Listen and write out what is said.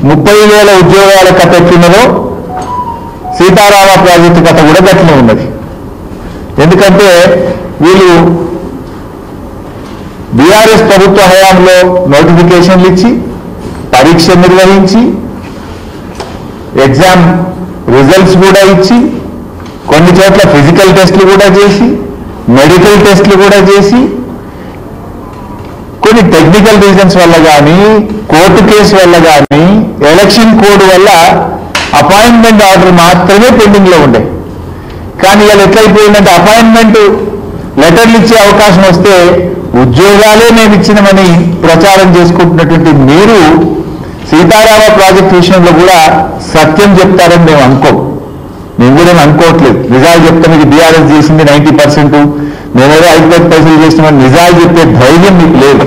30,000 ఉద్యోగాల కథ ఎట్లున్నదో సీతారామ ప్రాజెక్టు కథ కూడా గట్లనే ఉన్నది. ఎందుకంటే వీళ్ళు బీఆర్ఎస్ ప్రభుత్వ హయాంలో నోటిఫికేషన్లు ఇచ్చి పరీక్ష నిర్వహించి ఎగ్జామ్ రిజల్ట్స్ కూడా ఇచ్చి కొన్ని చోట్ల ఫిజికల్ టెస్టులు కూడా చేసి మెడికల్ టెస్టులు కూడా చేసి కొన్ని టెక్నికల్ రీజన్స్ వల్ల కానీ కోర్టు కేసు వల్ల కానీ ఎలక్షన్ కోడ్ వల్ల అపాయింట్మెంట్ ఆర్డర్ మాత్రమే పెండింగ్లో ఉండే. కానీ ఇలా ఎట్లయిపోయిందంటే అపాయింట్మెంట్ లెటర్లు ఇచ్చే అవకాశం వస్తే ఉద్యోగాలే మేము ఇచ్చినామని ప్రచారం చేసుకుంటున్నటువంటి మీరు సీతారామ ప్రాజెక్టు విషయంలో కూడా సత్యం చెప్తారని మేము అనుకోం. మేము కూడా అనుకోవట్లేదు. నిజాలు చెప్తాం, ఇది బీఆర్ఎస్ చేసింది 90%, మేమేదో 5 పైసలు చేసినామని నిజాలు చెప్పే ధైర్యం మీకు లేదు.